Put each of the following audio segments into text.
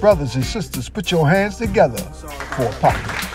Brothers and sisters, put your hands together for Apocalypse.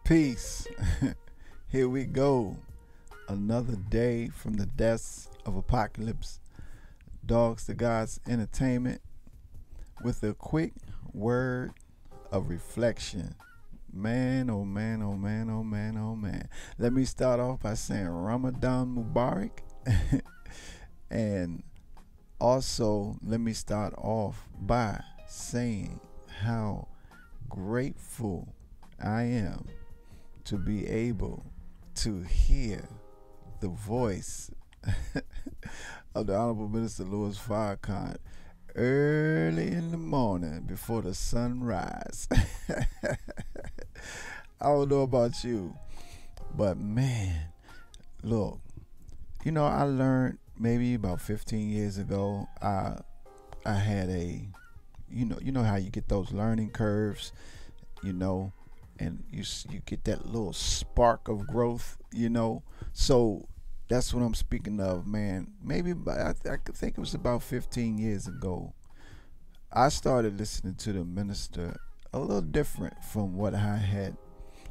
Peace. Here we go. Another day from the desk of Apocalypse. Dogs to God's Entertainment with a quick word of reflection. Man, oh man, oh man, oh man, oh man. Let me start off by saying Ramadan Mubarak. And also, let me start off by saying how grateful I am to be able to hear the voice of the Honorable Minister Louis Farrakhan early in the morning before the sunrise. I don't know about you, but man, look, I learned maybe about 15 years ago. I had a, you know how you get those learning curves, and you get that little spark of growth, So that's what I'm speaking of, man. Maybe I think it was about 15 years ago. I started listening to the minister a little different from what I had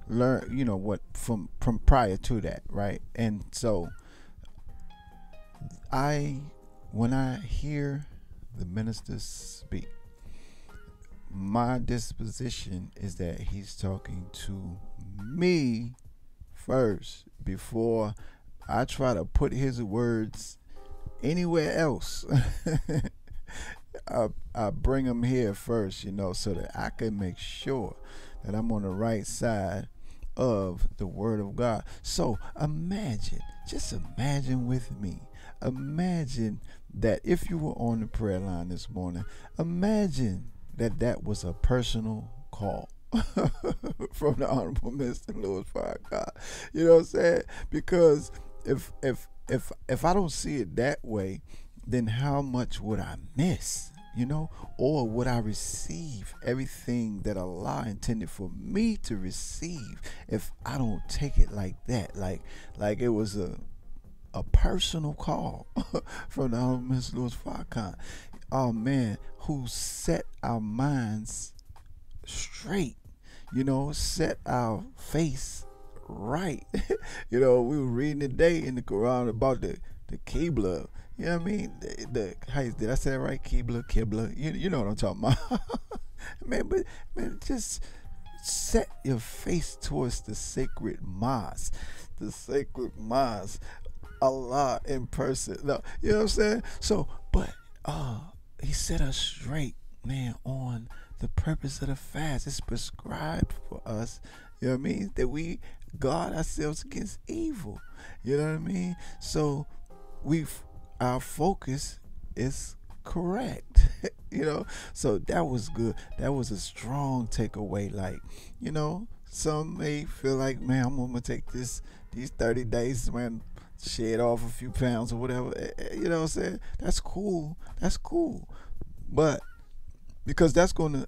learned, from prior to that, right? And so when I hear the minister speak, my disposition is that he's talking to me first before I try to put his words anywhere else. I bring them here first, so that I can make sure that I'm on the right side of the Word of God. So just imagine with me. Imagine that if you were on the prayer line this morning, imagine that was a personal call from the Honorable Minister Louis Farrakhan. You know what I'm saying? Because if I don't see it that way, then how much would I miss? Or would I receive everything that Allah intended for me to receive if I don't take it like that? Like it was a personal call from the Honorable Minister Louis Farrakhan. Oh man, who set our minds straight, set our face right. We were reading today in the Quran about the Qibla. You know what I mean? Did I say that right? Qibla. You know what I'm talking about. man, just set your face towards the sacred mosque. The sacred mosque. Allah in person. No, you know what I'm saying? So, but he set us straight, man, on the purpose of the fast. It's prescribed for us, you know what I mean, that we guard ourselves against evil. You know what I mean? So our focus is correct. So that was good. That was a strong takeaway. Like, some may feel like, man, I'm gonna take these 30 days, man, shed off a few pounds or whatever. You know what I'm saying? That's cool. But because that's gonna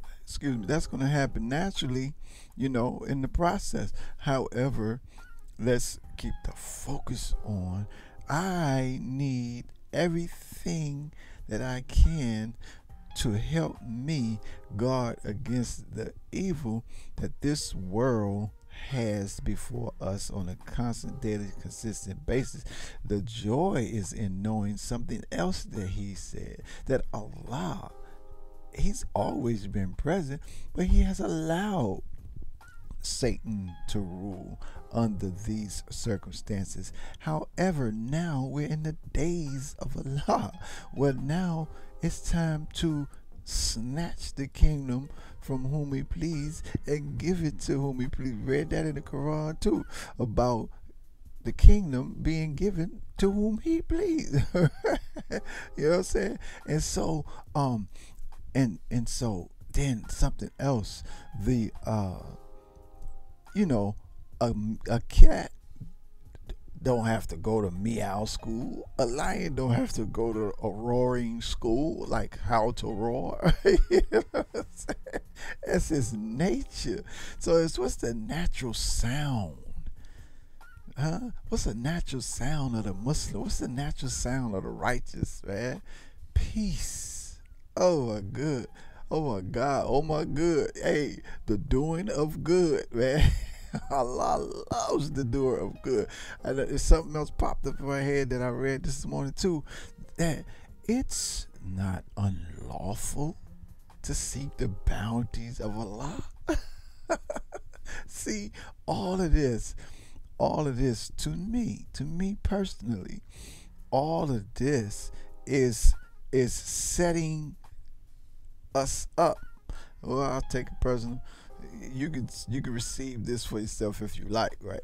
happen naturally, in the process. However, let's keep the focus on, I need everything that I can to help me guard against the evil that this world has before us on a constant, daily, consistent basis. The joy is in knowing something else that he said, that Allah, he's always been present, but he has allowed Satan to rule under these circumstances. However, now we're in the days of Allah, where now it's time to snatch the kingdom from whom he please and give it to whom he please. Read that in the Quran too, about the kingdom being given to whom he please. You know what I'm saying? And so and so then something else, a cat don't have to go to meow school. A lion don't have to go to a roaring school, like how to roar. You know what I'm saying? That's his nature. So it's what's the natural sound? Huh? What's the natural sound of the Muslim? What's the natural sound of the righteous, man? Peace. Oh my good. Oh my God. Oh my good. Hey, the doing of good, man. Allah loves the doer of good. And there's something else popped up in my head that I read this morning too. That it's not unlawful to seek the bounties of Allah. See, all of this to me personally, all of this is setting us up. Well, I'll take it personal. You can receive this for yourself if you like, right?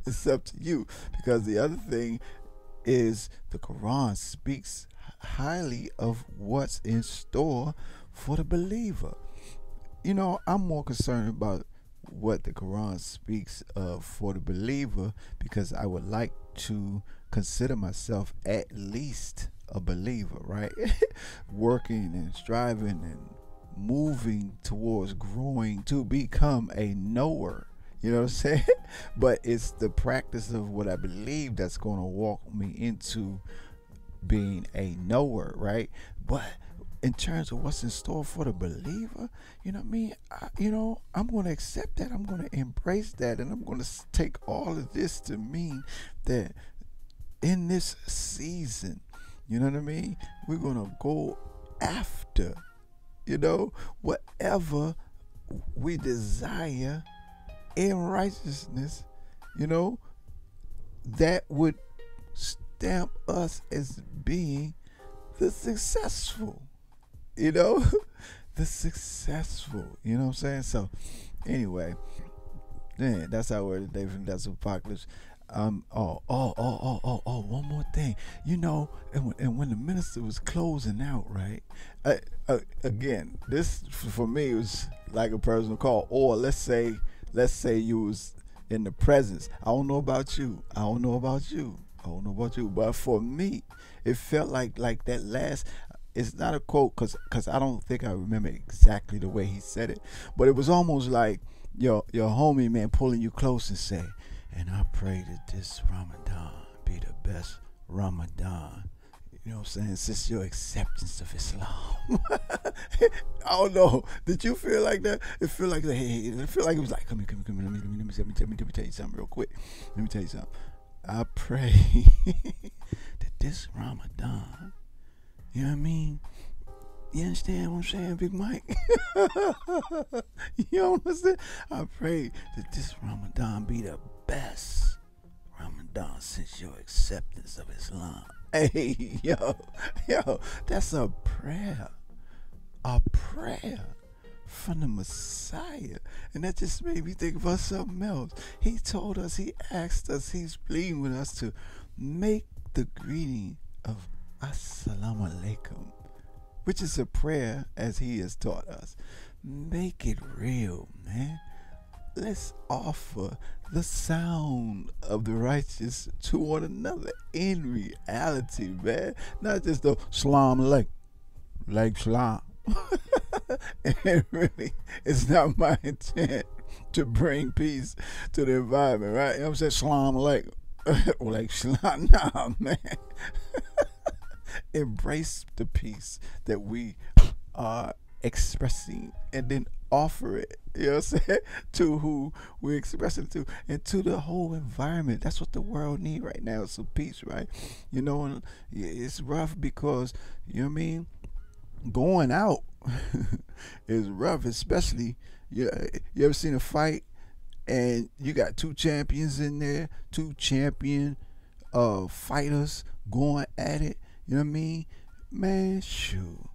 It's up to you, because the other thing is the Quran speaks highly of what's in store for the believer. You know, I'm more concerned about what the Quran speaks of for the believer, because I would like to consider myself at least a believer, right? Working and striving and moving towards growing to become a knower. You know what I'm saying? But it's the practice of what I believe that's going to walk me into being a knower, right? But in terms of what's in store for the believer, you know what I mean? I'm going to accept that. I'm going to embrace that. And I'm going to take all of this to mean that in this season, you know what I mean, we're going to go after, whatever we desire in righteousness, that would stamp us as being the successful, the successful, you know what I'm saying? So anyway, man, that's our word today from That's Apocalypse. One more thing, and when the minister was closing out, right? Again, this for me was like a personal call. Or let's say you was in the presence. I don't know about you, but for me, it felt like that last. It's not a quote, cause I don't think I remember exactly the way he said it, but it was almost like your homie, man, pulling you close and say, and I pray that this Ramadan be the best Ramadan, you know what I'm saying, since your acceptance of Islam. I don't know. Did you feel like that? It feel like it was like, come here. Let me tell you something real quick. Let me tell you something. I pray that this Ramadan, you know what I mean? You understand what I'm saying, Big Mike? You understand? I pray that this Ramadan be the best Ramadan since your acceptance of Islam. Hey, yo, that's a prayer from the Messiah. And that just made me think about something else. He told us, he asked us, he's pleading with us to make the greeting of Assalamu alaikum, which is a prayer as he has taught us. Make it real, man. Let's offer the sound of the righteous to one another in reality, man. Not just the salam alaikum, like salam. And really, it's not my intent to bring peace to the environment, right? You know what I'm saying? Salam alaikum. Like salam, nah, man. Embrace the peace that we are expressing, and then offer it, you know what I'm saying, to who we're expressing it to, and to the whole environment. That's what the world needs right now, is some peace, right? And it's rough because, you know what I mean, going out is rough, especially, you ever seen a fight and you got two champions in there, two champion fighters going at it, you know what I mean? Man, shoot.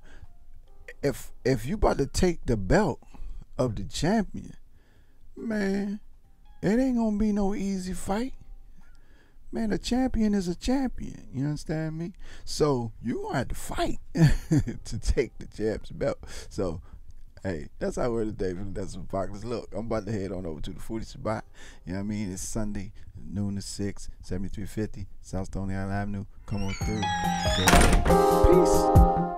If you about to take the belt of the champion, man, it ain't gonna be no easy fight. Man, a champion is a champion. You understand me? So you gonna have to fight to take the champ's belt. So Hey, that's our word today from the Desert Apocalypse. Look, I'm about to head on over to the foodie spot. You know what I mean? It's Sunday, noon to 6, 7350 South Stony Island Avenue. Come on through. Peace.